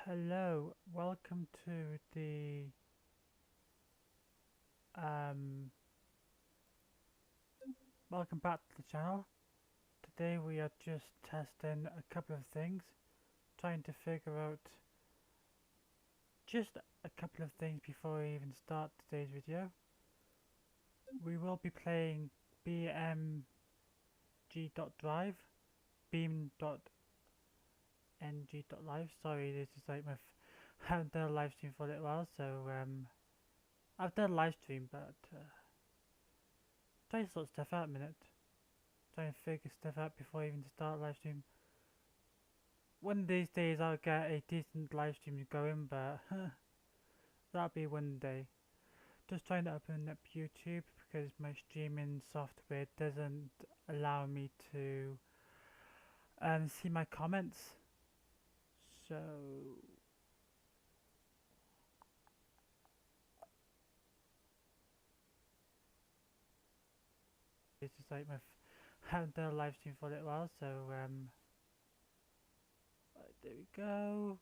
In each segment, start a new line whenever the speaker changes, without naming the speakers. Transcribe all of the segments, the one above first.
Hello, welcome to the um welcome back to the channel. Today we are just testing a couple of things, trying to figure out just a couple of things before we even start today's video. We will be playing beamNG.drive, beamNG.live. Sorry, this is like I haven't done a live stream for a little while, so I've done a live stream, but trying to sort stuff out a minute. Trying to figure stuff out before I even start live stream. One of these days I'll get a decent live stream going, but that'll be one day. Just trying to open up YouTube because my streaming software doesn't allow me to see my comments. So it's just like I haven't done a live stream for a little while, so right, there we go.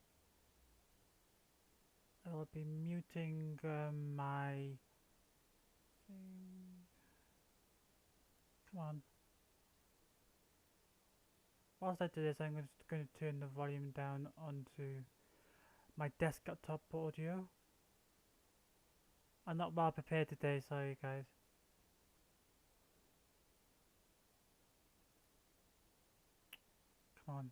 I will be muting my thing. Come on. Whilst I do this, I'm just going to turn the volume down onto my desktop audio. I'm not well prepared today, sorry guys. Come on.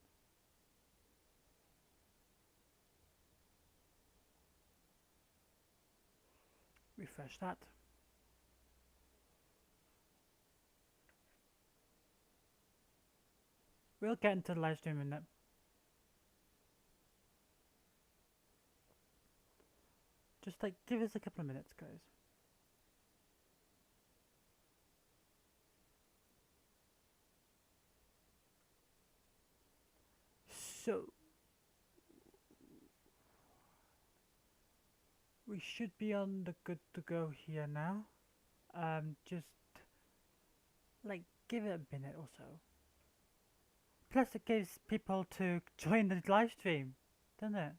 Refresh that. We'll get into the live stream in a minute. Just like give us a couple of minutes, guys. So we should be on the good to go here now. Just like give it a minute or so. Plus it gives people to join the live stream, doesn't it?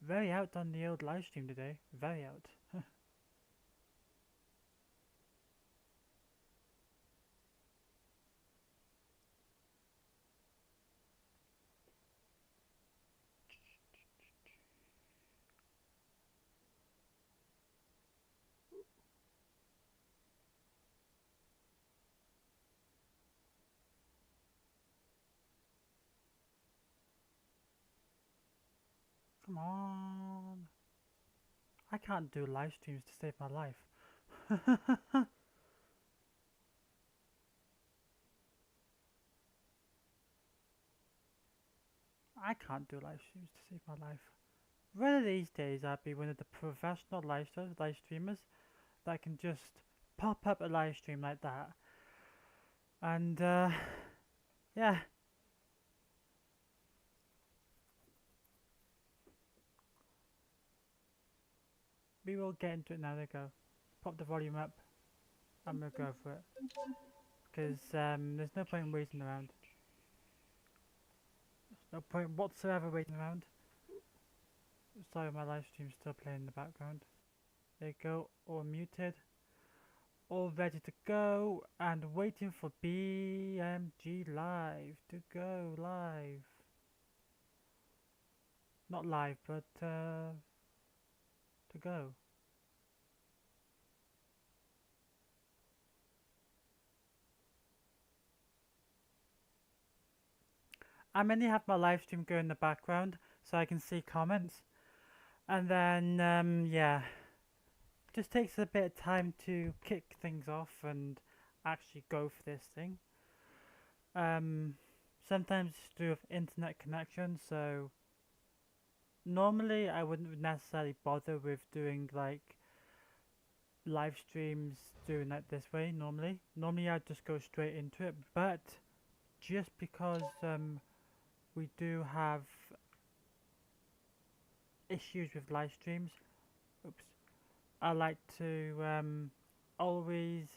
Very out on the old live stream today. Very out. Come on. I can't do live streams to save my life. I can't do live streams to save my life. One of these days I'll be one of the professional live streamers that can just pop up a live stream like that. And yeah. We will get into it now. There we go. Pop the volume up. I'm gonna go for it. Because there's no point in waiting around. There's no point whatsoever waiting around. Sorry, my live stream's still playing in the background. There you go, all muted. All ready to go and waiting for beamNG live to go live. Not live, but to go. I mainly have my live stream go in the background so I can see comments. And then, yeah, just takes a bit of time to kick things off and actually go for this thing. Sometimes it's to do with internet connection, so normally I wouldn't necessarily bother with doing like live streams doing that this way normally. Normally I'd just go straight into it, but just because we do have issues with live streams, oops, I like to always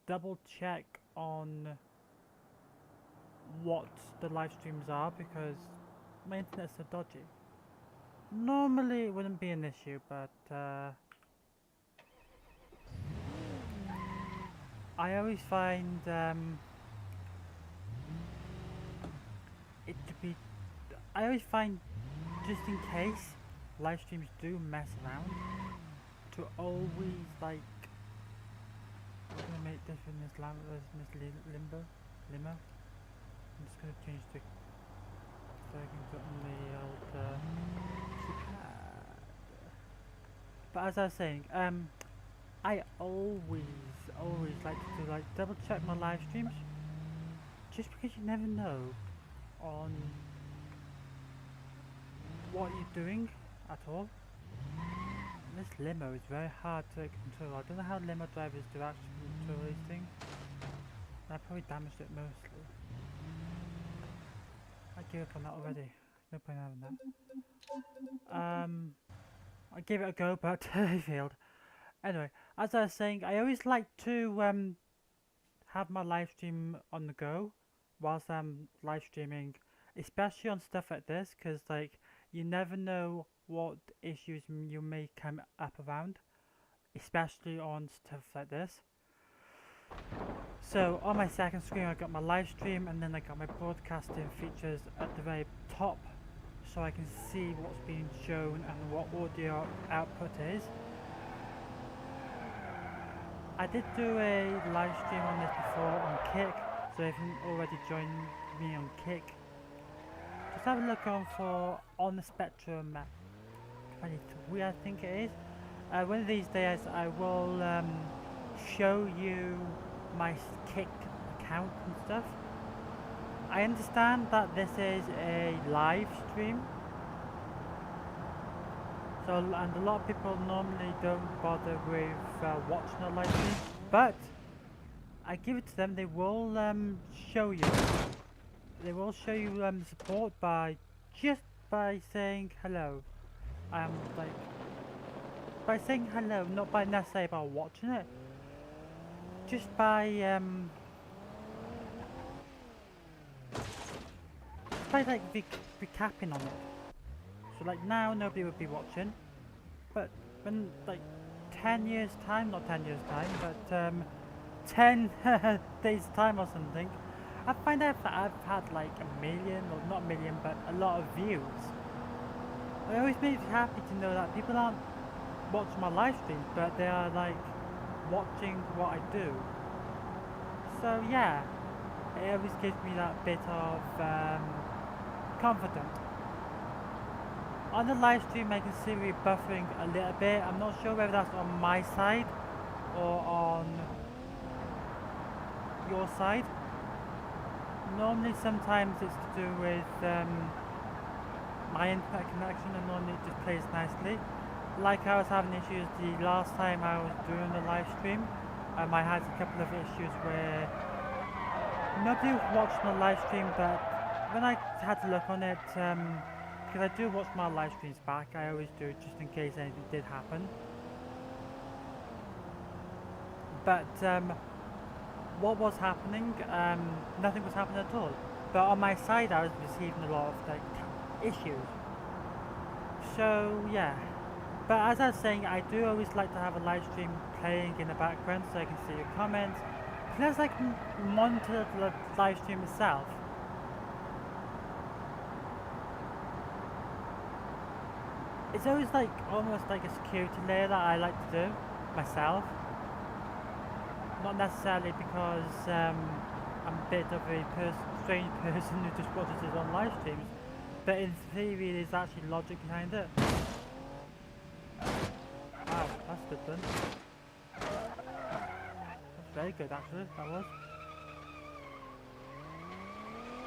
double check on what the live streams are because my internet's so dodgy. Normally it wouldn't be an issue, but I always find it to be. I always find just in case live streams do mess around, to always like. I'm gonna make this in this limo. I'm just gonna change the so I can put on the old keypad. But as I was saying, I always like to like double check my live streams, just because you never know on what you're doing at all. This limo is very hard to control. I don't know how limo drivers do actually control these things. I probably damaged it mostly. I gave up on that already. No point having that. I gave it a go, but I failed. Anyway, as I was saying, I always like to have my live stream on the go whilst I'm live streaming, especially on stuff like this, because like you never know what issues you may come up around, especially on stuff like this. So on my second screen I got my live stream, and then I got my broadcasting features at the very top, so I can see what's being shown and what audio output is. I did do a live stream on this before on Kick, so if you already joined me on Kick, just have a look on for On the Spectrum 23, I think it is. One of these days I will show you my Kick account and stuff. I understand that this is a live stream, so and a lot of people normally don't bother with watching a live stream, but I give it to them. They will show you. They will show you support by just by saying hello. Like by saying hello, not by necessarily by watching it. Just by like recapping on it. So like now nobody would be watching, but when like 10 years time, not 10 years time, but 10 days time or something, I find out that I've had like a million, or not a million, but a lot of views. It always makes me happy to know that people aren't watching my live streams, but they are like watching what I do. So yeah, it always gives me that bit of confidence. On the live stream I can see me buffering a little bit. I'm not sure whether that's on my side or on your side. Normally sometimes it's to do with my internet connection, and normally it just plays nicely. Like I was having issues the last time I was doing the live stream. I had a couple of issues where nobody was watching the live stream, but when I had to look on it, because I do watch my live streams back, I always do, just in case anything did happen. But what was happening? Nothing was happening at all. But on my side, I was receiving a lot of like issues. So yeah. But as I was saying, I do always like to have a live stream playing in the background so I can see your comments. Plus I can monitor the live stream itself. It's always like almost like a security layer that I like to do myself. Not necessarily because I'm a bit of a strange person who just watches it on live streams, but in theory there's actually logic behind it. Wow, that's good done. That's very good actually, that was.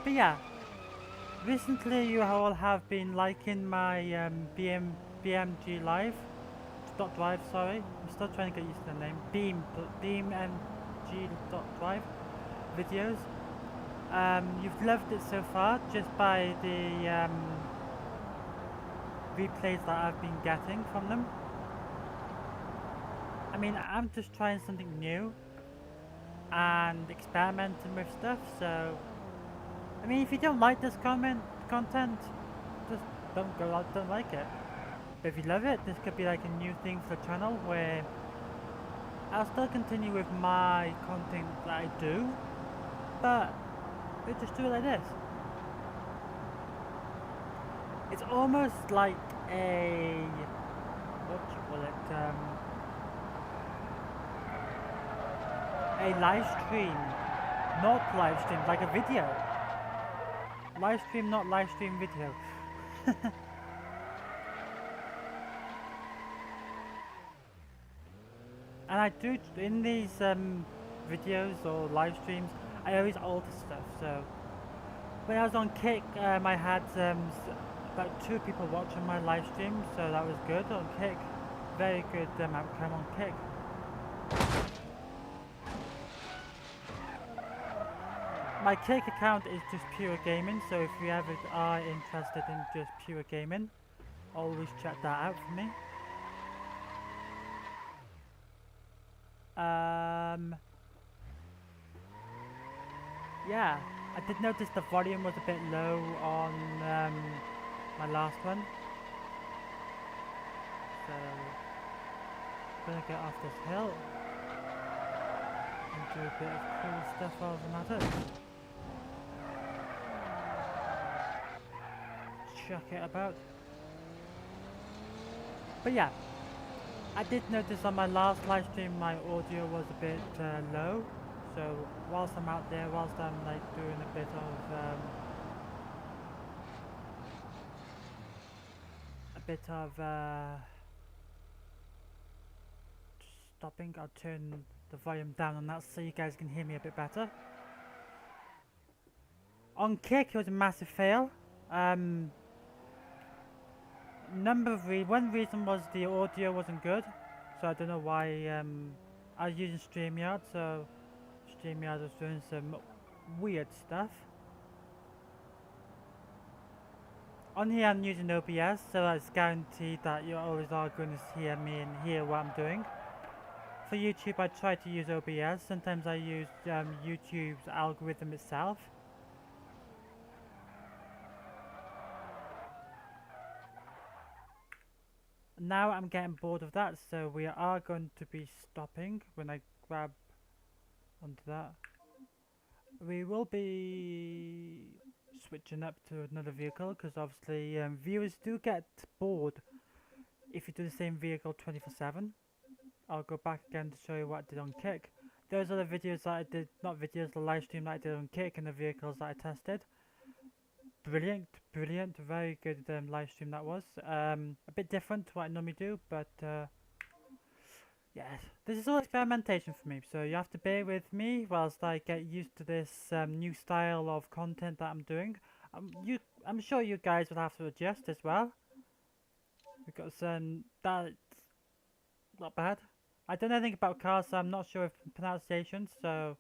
But yeah, recently you all have been liking my beamNG live, dot.drive, sorry, I'm still trying to get used to the name, beamNG dot.drive videos. You've loved it so far just by the replays that I've been getting from them. I mean, I'm just trying something new and experimenting with stuff, so I mean, if you don't like this content, just don't like it. But if you love it, this could be like a new thing for the channel where I'll still continue with my content that I do, but we just do it like this. It's almost like a, what do you call it, a live stream, not live stream, like a video. Live stream, not live stream video. And I do, in these videos or live streams, I always alter stuff. So when I was on Kick, I had about 2 people watching my live stream, so that was good on Kick. Very good outcome on Kick. My Kick account is just pure gaming, so if you ever are interested in just pure gaming, always check that out for me. Yeah, I did notice the volume was a bit low on my last one. So, I'm gonna get off this hill and do a bit of cool stuff while I'm at it. Chuck it about. But yeah, I did notice on my last live stream my audio was a bit low. So whilst I'm out there, whilst I'm like doing a bit of stopping, I'll turn the volume down on that so you guys can hear me a bit better. On Kick, it was a massive fail. One reason was the audio wasn't good, so I don't know why. I was using StreamYard, so StreamYard was doing some weird stuff. On here I'm using OBS, so it's guaranteed that you always are going to hear me and hear what I'm doing. For YouTube I try to use OBS, sometimes I use YouTube's algorithm itself. Now I'm getting bored of that, so we are going to be stopping when I grab onto that. We will be switching up to another vehicle because obviously viewers do get bored if you do the same vehicle 24/7. I'll go back again to show you what I did on Kick. Those are the videos that I did, not videos, the live stream that I did on Kick and the vehicles that I tested. Brilliant, brilliant, very good live stream that was. A bit different to what I normally do, but yes, this is all experimentation for me, so you have to bear with me whilst I get used to this new style of content that I'm doing. I'm sure you guys will have to adjust as well, because that's not bad. I don't know anything about cars, so I'm not sure of pronunciation, so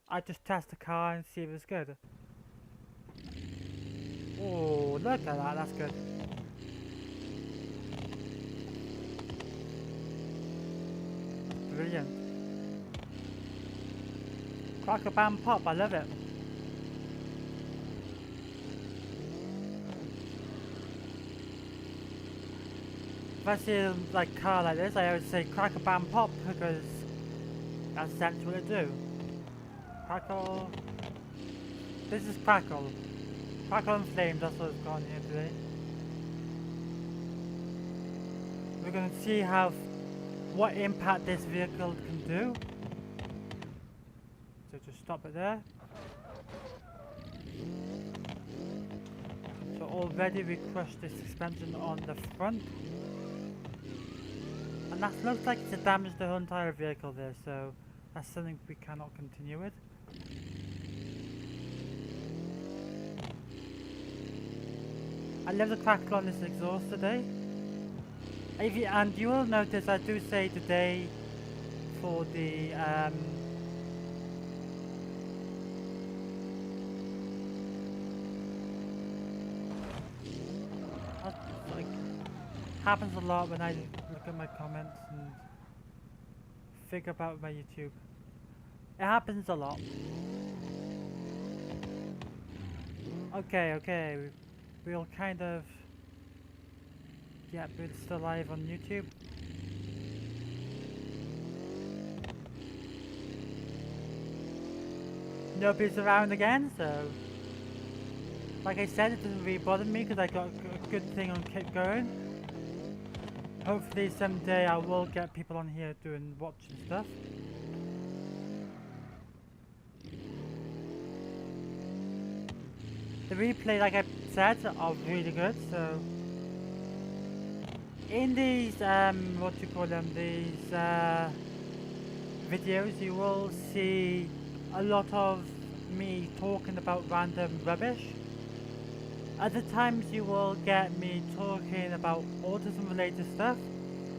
I just test the car and see if it's good. Oh, look at that, that's good. Brilliant. Cracker bam pop, I love it. If I see like a car like this, I always say cracker bam pop because that's exactly what I do. Crackle. This is crackle. Crackle and flames, that's what's gone here today. We're going to see what impact this vehicle can do. So just stop it there. So already we crushed the suspension on the front. And that looks like it's damaged the whole entire vehicle there, so that's something we cannot continue with. I love the crackle on this exhaust today. And you will notice I do say today for the like happens a lot when I look at my comments, and think about my YouTube. It happens a lot. Okay, we'll kind of... Yeah, but it's still live on YouTube. Nobody's around again, so... Like I said, it doesn't really bother me because I got a good thing on keep going. Hopefully someday I will get people on here doing watching stuff. The replay, like I said, are really good, so... In these, what do you call them, these videos, you will see a lot of me talking about random rubbish. Other times you will get me talking about autism related stuff.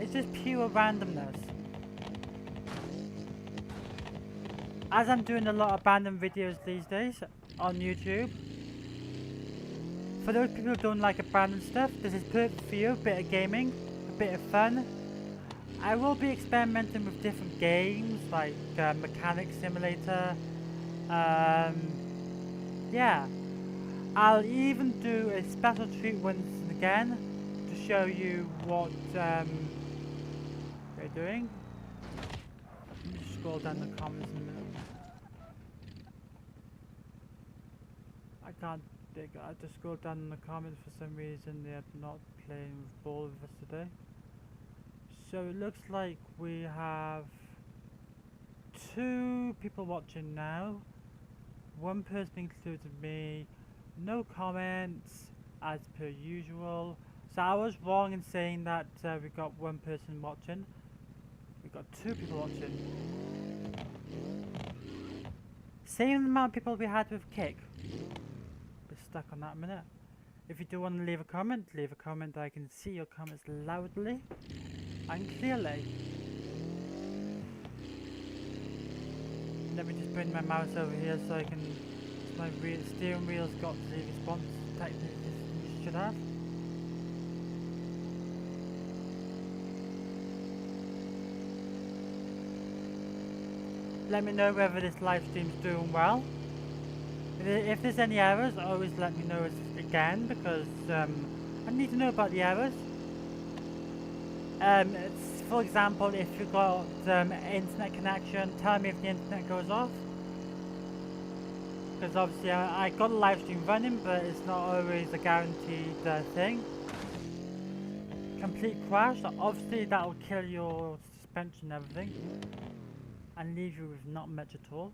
It's just pure randomness. As I'm doing a lot of random videos these days on YouTube, for those people who don't like random stuff, this is perfect for you. A bit of gaming, a bit of fun. I will be experimenting with different games like Mechanic Simulator. Yeah. I'll even do a special treat once again to show you what we're doing. Let me just scroll down the comments in a minute. I can't dig. I just scrolled down in the comments for some reason. They're not playing with ball with us today. So it looks like we have 2 people watching now. 1 person included me. No comments as per usual. So I was wrong in saying that we got 1 person watching. We got 2 people watching. Same amount of people we had with Kick. We're stuck on that a minute. If you do want to leave a comment, I can see your comments loudly and clearly. Let me just bring my mouse over here so I can... My steering wheel's got the response technically it should have. Let me know whether this live stream's doing well. If there's any errors, always let me know again because I need to know about the errors. For example, if you've got internet connection, tell me if the internet goes off. Because obviously I got a live stream running, but it's not always a guaranteed thing. Complete crash, obviously that will kill your suspension and everything. And leave you with not much at all.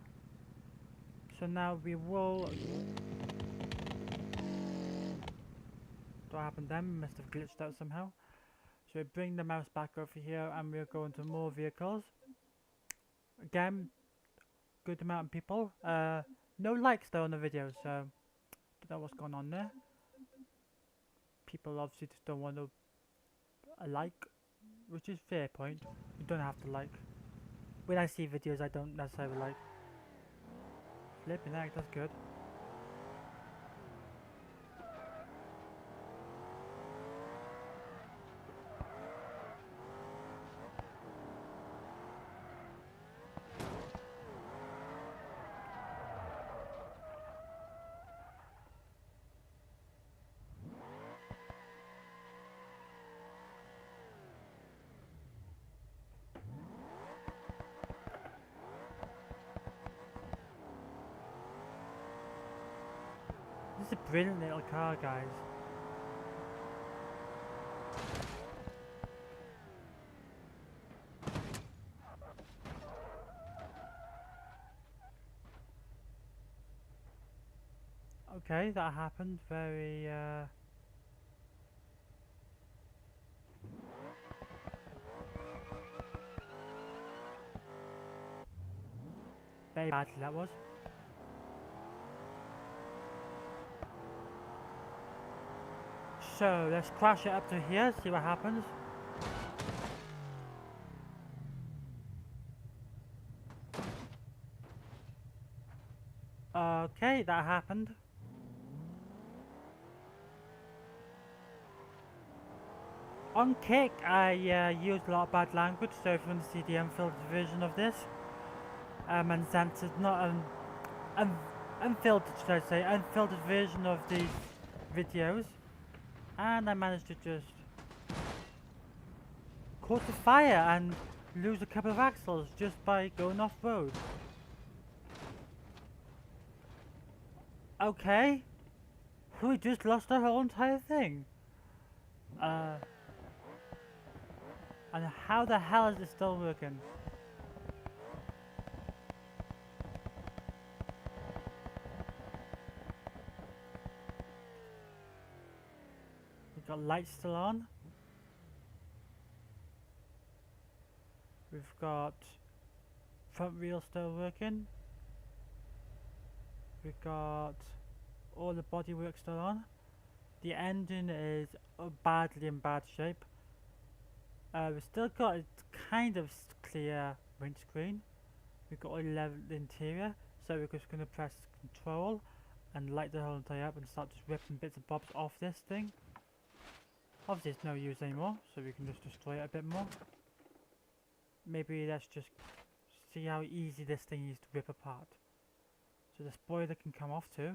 So now we will... What happened then? Must have glitched out somehow. So we bring the mouse back over here and we'll go into more vehicles. Again, good amount of people. No likes though on the video, so don't know what's going on there. People obviously just don't want to like, which is fair point. You don't have to like. When I see videos I don't necessarily like. Flipping heck, that's good. This is a brilliant little car, guys. Okay, that happened very very badly that was. So let's crash it up to here, see what happens. Okay, that happened. On Kick, I use a lot of bad language, so if you want to see the unfiltered version of this, uncensored, not unfiltered, should I say, unfiltered version of these videos, and I managed to just caught the fire and lose a couple of axles just by going off-road. Okay, we just lost the whole entire thing. And how the hell is it still working? We've got lights still on. We've got front wheel still working. We've got all the bodywork still on. The engine is badly in bad shape. We've still got a kind of clear windscreen. We've got a level interior, so we're just going to press control and light the whole entire up and start just ripping bits and bobs off this thing. Obviously it's no use anymore, so we can just destroy it a bit more. Maybe let's just see how easy this thing is to rip apart. So the spoiler can come off too.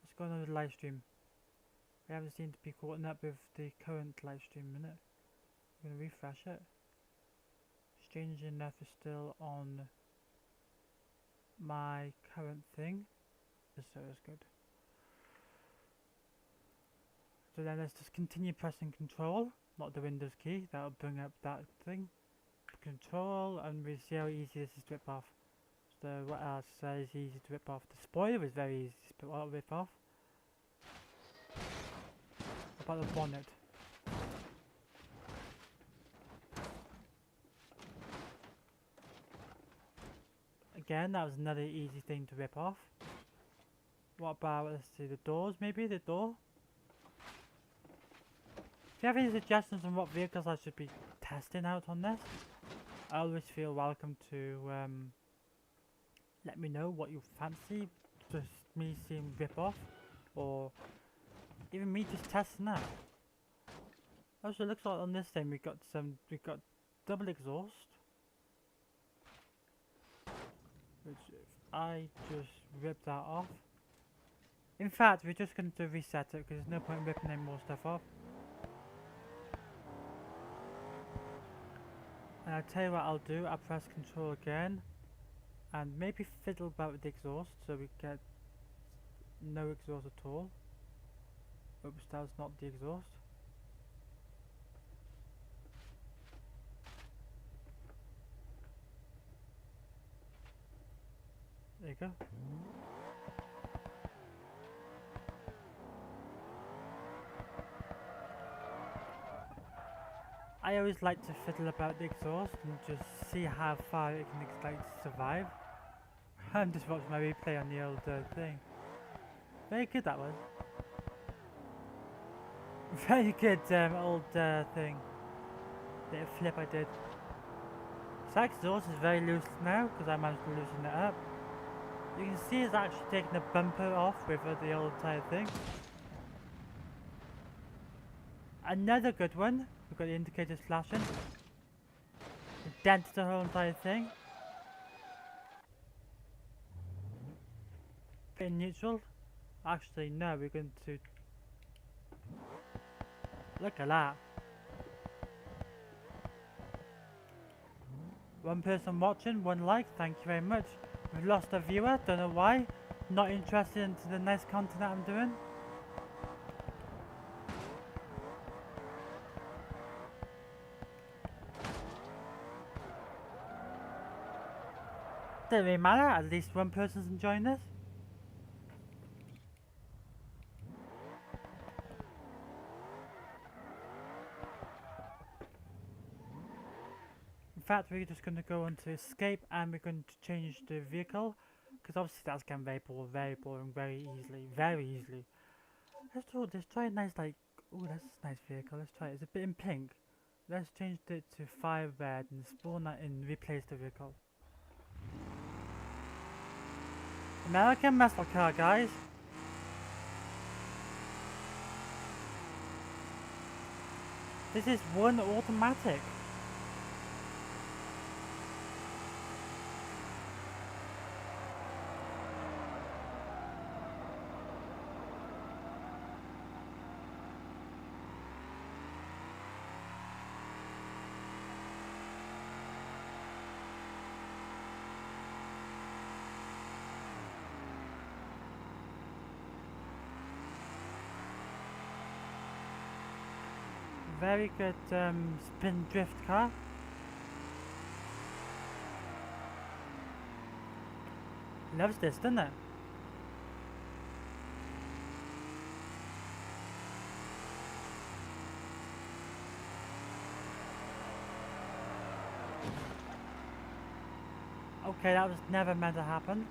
Let's go on another live stream. We haven't seemed to be caught up with the current live stream minute. I'm going to refresh it. Strangely enough, is still on my current thing. So it's good. So then let's just continue pressing control, not the Windows key. That'll bring up that thing. Control, and we see how easy this is to rip off. So what else is easy to rip off? The spoiler is very easy to rip off. What about the bonnet? Again, that was another easy thing to rip off. What about, let's see, the doors maybe? The door? If you have any suggestions on what vehicles I should be testing out on this, I always feel welcome to let me know what you fancy. Just me seeing rip off, or even me just testing out. Also, it looks like on this thing we got double exhaust, which if I just rip that off. In fact, we're just going to reset it because there's no point ripping any more stuff off. And I'll tell you what I'll do, I'll press control again and maybe fiddle about with the exhaust so we get no exhaust at all. Oops, that was not the exhaust. There you go. I always like to fiddle about the exhaust and just see how far it can survive. I'm just watching my replay on the old thing. Very good that was. Very good old thing. Little flip I did. This exhaust is very loose now because I managed to loosen it up. You can see it's actually taking the bumper off with the old entire thing. Another good one. We've got the indicators flashing. It dented the whole entire thing. Bit in neutral. Actually, no, we're going to... Look at that. One person watching, one like, thank you very much. We've lost a viewer, don't know why. Not interested into the nice content that I'm doing. Doesn't really matter, at least one person's enjoying this. In fact, we're just going to go on to escape and we're going to change the vehicle because obviously that's getting very boring very easily. Let's try a nice oh, that's a nice vehicle, let's try it. It's a bit in pink. Let's change it to fire red and spawn that in and replace the vehicle. American muscle car, guys. This is one automatic. Very good spin drift car. Loves this, doesn't it? Okay, that was never meant to happen.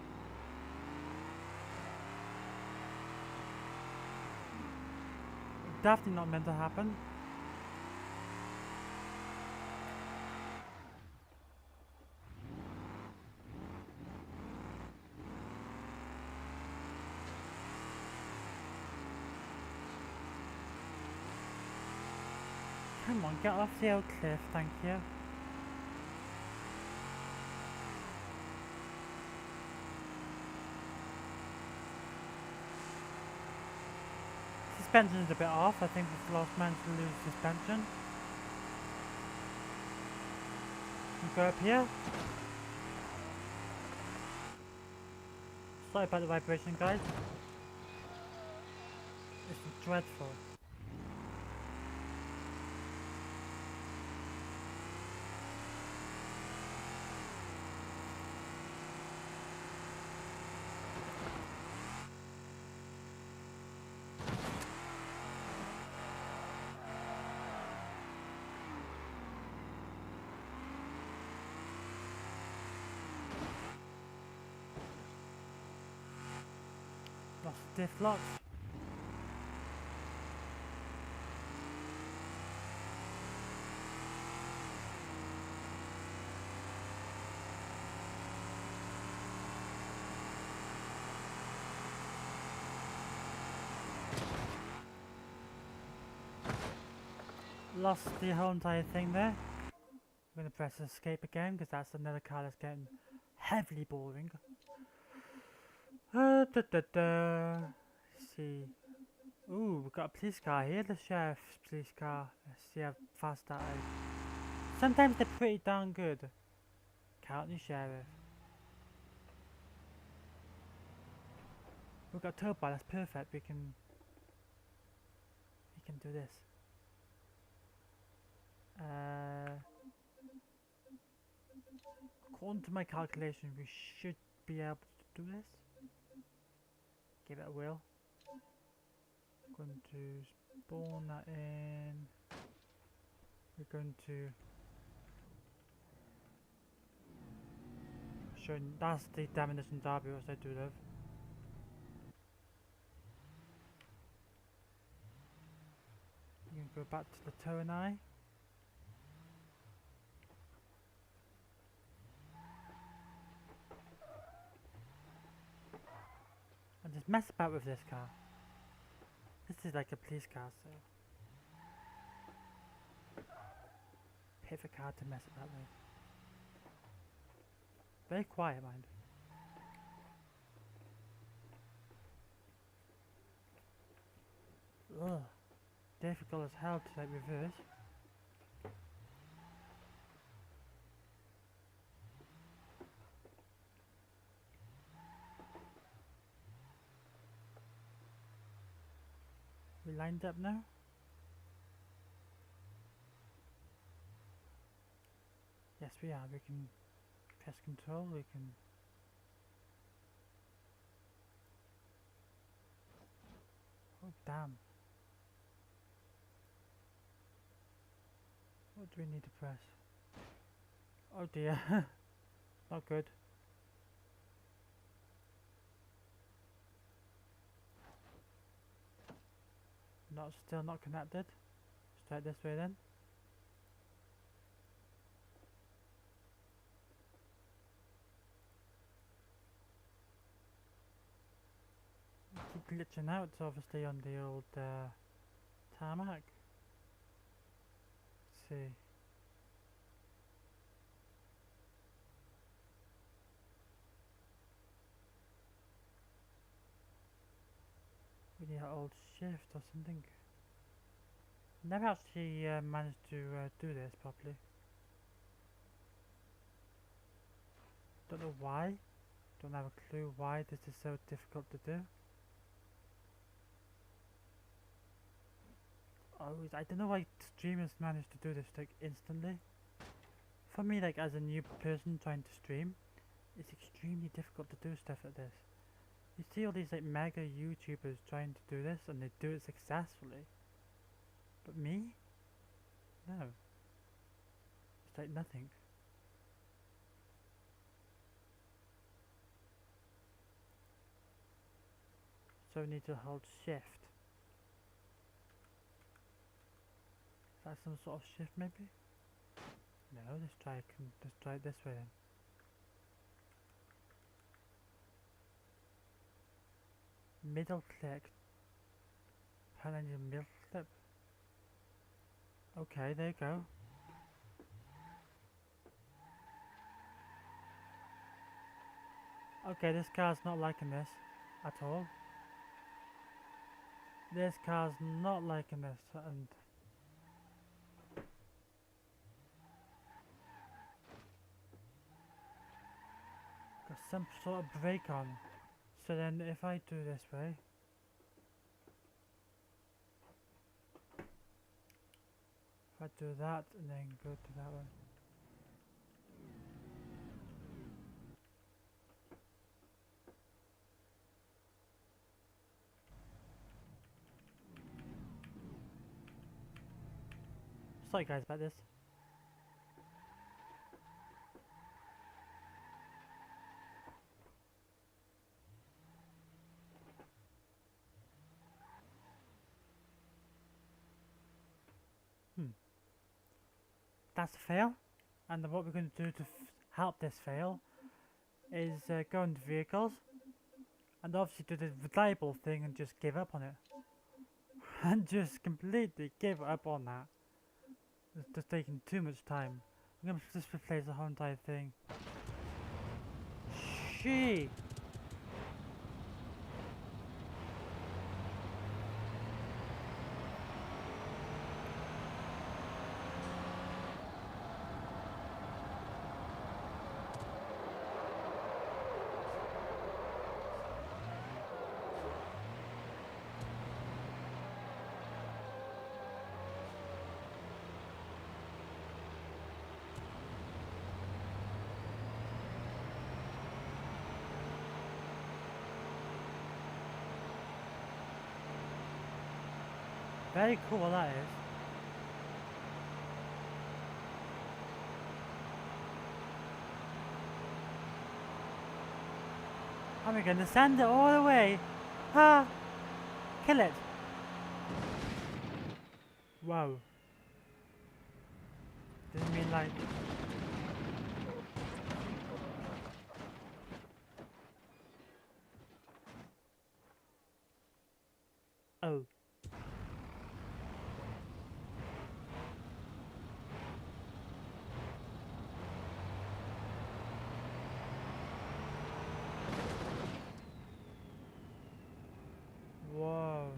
Definitely not meant to happen. Come on, get off the old cliff, thank you. Suspension's a bit off, I think we've the last man to lose suspension. You go up here. Sorry about the vibration, guys. It's dreadful. Lost diff lock. Lost the whole entire thing there. I'm gonna press escape again because that's another car that's getting heavily boring. See. Ooh, we've got a police car here, the sheriff's police car. Let's see how fast that is. Sometimes they're pretty darn good. County sheriff. We've got a tow bar, that's perfect. We can do this. According to my calculation, we should be able to do this. Give it a whirl. Going to spawn that in. We're going to show. That's the Demolition Derby, which I do love. You can go back to the toe and eye. And just mess about with this car. This is like a police car, so perfect car to mess about with. Very quiet, mind. Ugh. Difficult as hell to like reverse. We lined up now. Yes, we are. We can press control. We can. Oh damn! What do we need to press? Oh dear! Not good. Still not connected. Straight this way then. Keep glitching out, it's obviously on the old tarmac. see. We need an old shift or something. Never actually managed to do this properly. Don't know why. Don't have a clue why this is so difficult to do. Oh, I don't know why streamers manage to do this like instantly. For me, like as a new person trying to stream, it's extremely difficult to do stuff like this. You see all these like mega YouTubers trying to do this and they do it successfully. But me? No. It's like nothing. So we need to hold shift. Is that some sort of shift maybe? No, let's try it this way then. Middle click. Pan on your middle clip. Okay, there you go. Okay, this car's not liking this at all. This car's not liking this, and got some sort of brake on. So then if I do this way, if I do that and then go to that one. Sorry guys about this. That's a fail. And then what we're going to do to help this fail is go into vehicles and obviously do the reliable thing and just give up on it. And just completely give up on that. It's just taking too much time. I'm going to just replace the whole entire thing. Shit! Very cool that is. And we're gonna send it all the way. Ah! Kill it! Whoa. Didn't mean like... Oh. Whoa.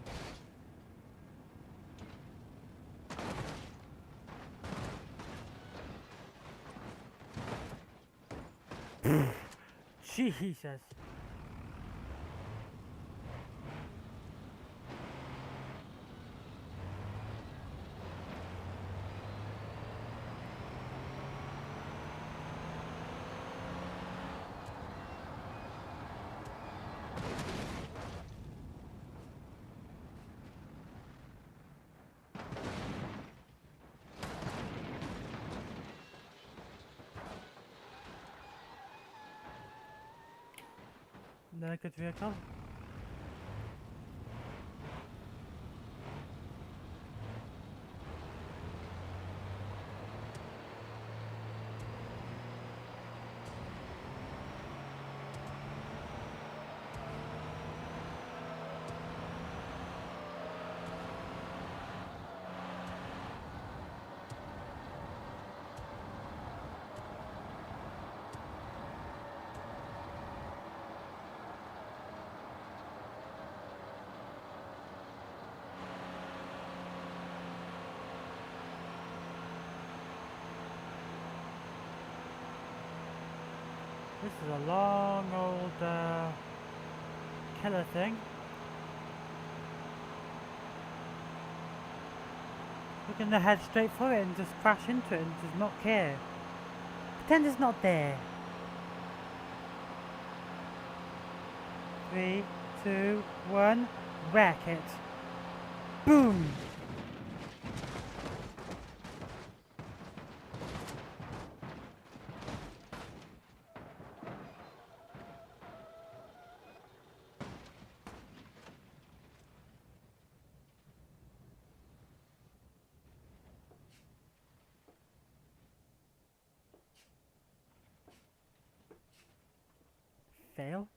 Jesus. Another good vehicle. This is a long old killer thing. We're gonna head straight for it and just crash into it and just not care. Pretend it's not there. 3, 2, 1, wreck it. Boom! Fail?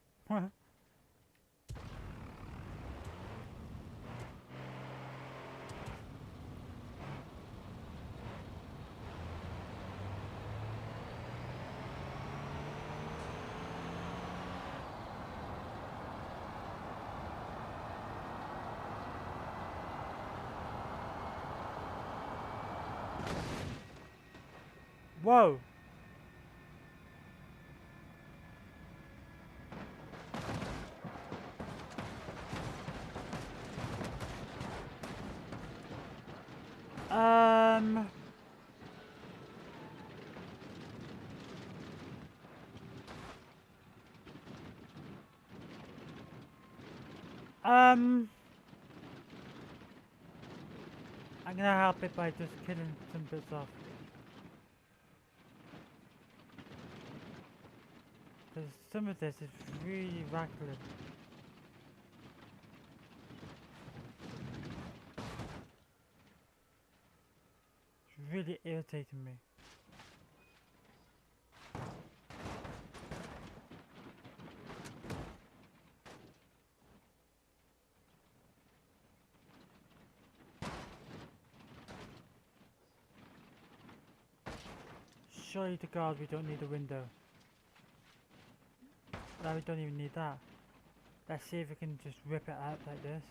Whoa! Um... I'm gonna help it by just killing some bits off. Because some of this is really rattling. It's really irritating me. Surely to God we don't need a window. No, we don't even need that. Let's see if we can just rip it out like this.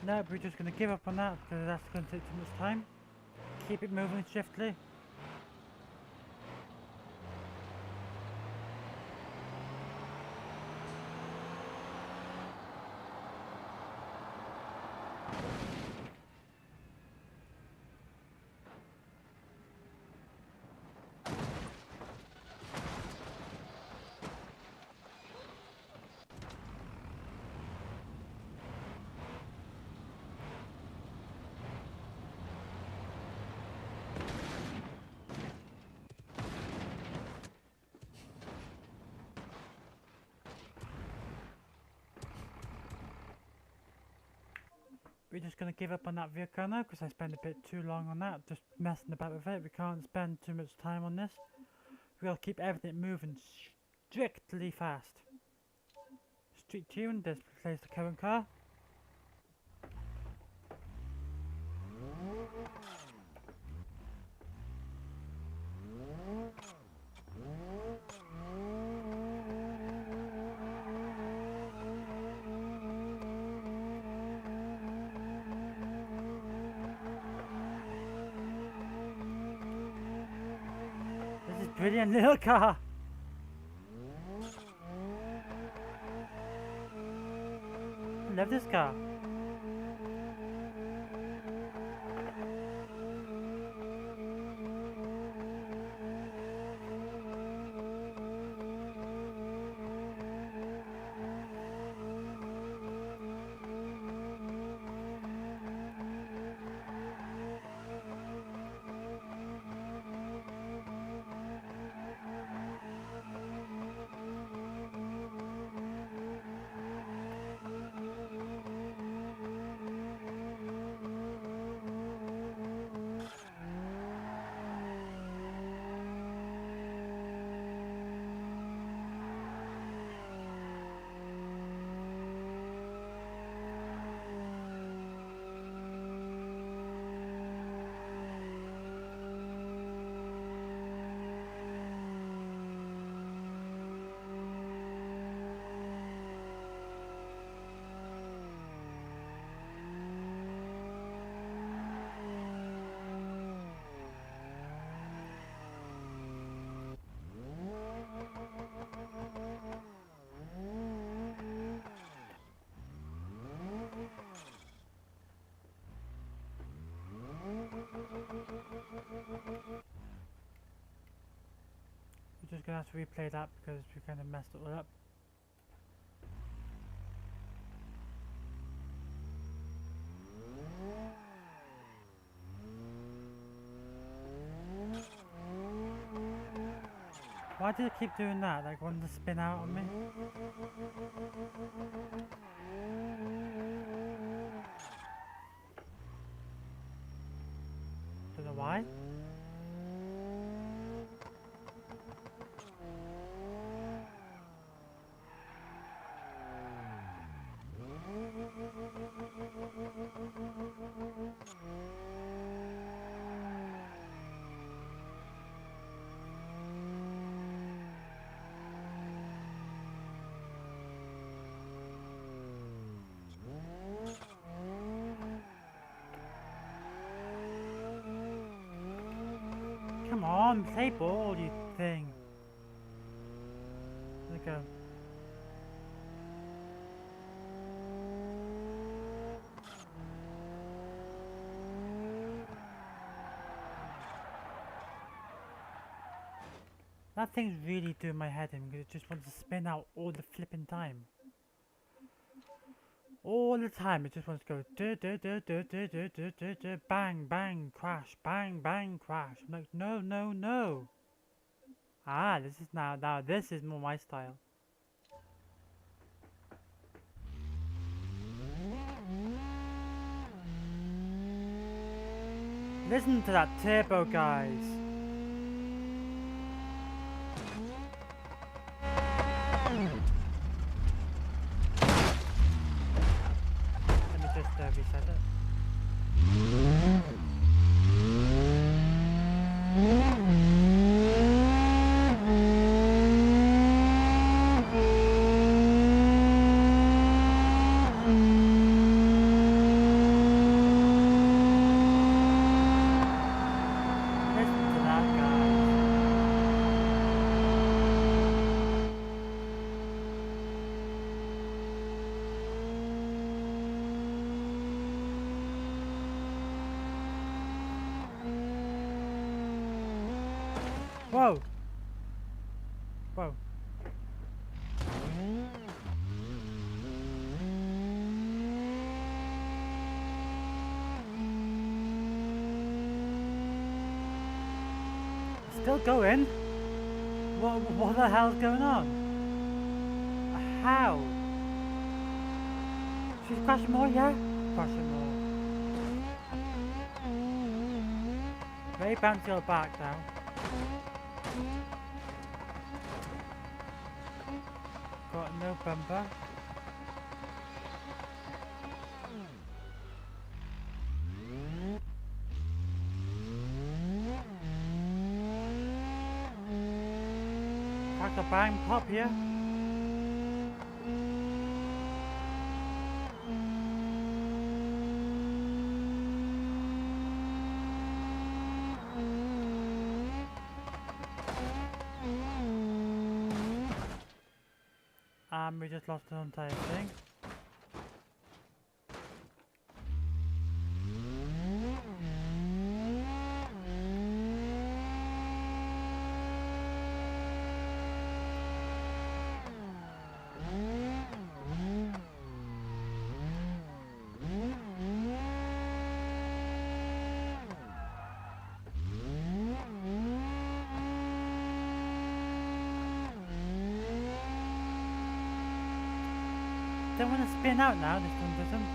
No, we're just going to give up on that because that's going to take too much time. Keep it moving swiftly. We're just going to give up on that vehicle now because I spent a bit too long on that, just messing about with it. We can't spend too much time on this. We'll keep everything moving strictly fast. Street tune, displays the current car. This is brilliant little car. I love this car. We're just gonna have to replay that because we kind of messed it all up. Why did it keep doing that? Like wanting to spin out on me? Don't know why. Come on, play ball, you thing. There we go. That thing's really doing my head in because it just wants to spin out all the flipping time. All the time, it just wants to go bang, bang, crash, bang, bang, crash. I'm like, no, no, no. Ah, this is now this is more my style. Listen to that turbo, guys. Let me just reset it. Whoa! Whoa. Still going? What the hell's going on? How? She's crashing more, yeah? Crashing more. Very bouncy on the back now. Got no bumper. Crack a bang pop here. We just lost the entire thing. Don't want to spin out now, this one doesn't.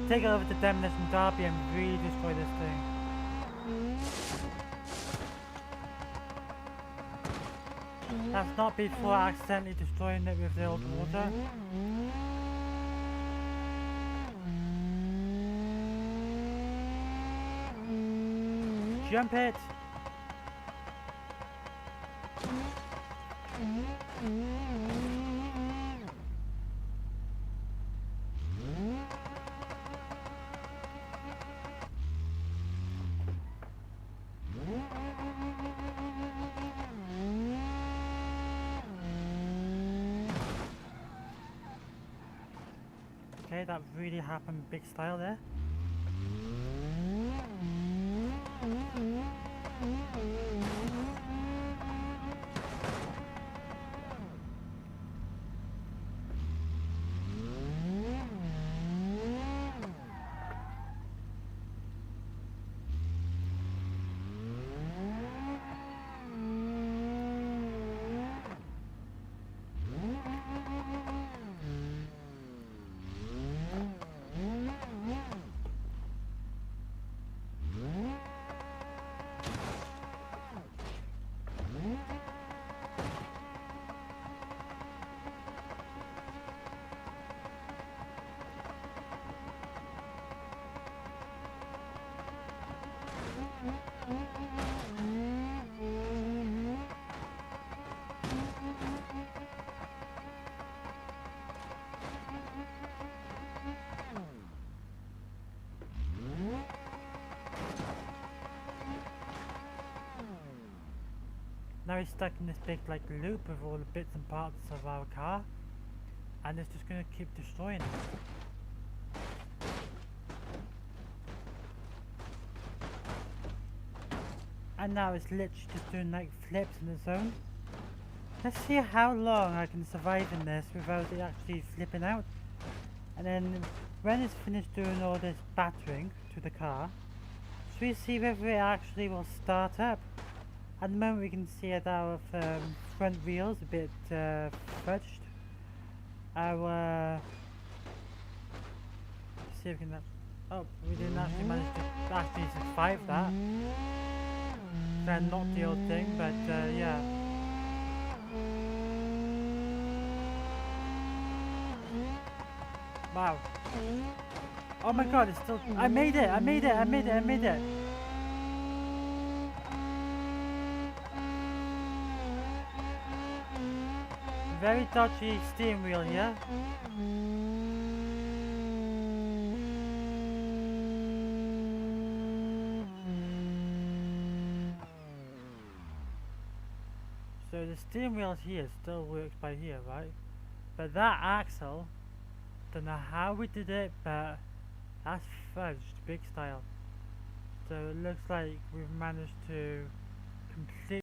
Take it over to Demolition Derby and really destroy this thing. That's not before accidentally destroying it with the old water. Jump it! Okay, that really happened big style there. Now he's stuck in this big like loop with all the bits and parts of our car, and it's just gonna keep destroying it. And now it's literally just doing like flips in the zone. Let's see how long I can survive in this without it actually flipping out. And then when it's finished doing all this battering to the car, should we see whether it actually will start up? At the moment we can see that our front wheel's a bit fudged. Our see if we can. Oh, we didn't actually manage to actually survive that. Then not the old thing, but yeah. Wow. Oh my god, it's still. I made it! I made it! I made it! I made it! Very dodgy steering wheel here. So the steering wheel here still works by here, right? But that axle, don't know how we did it, but that's fudged big style. So it looks like we've managed to completely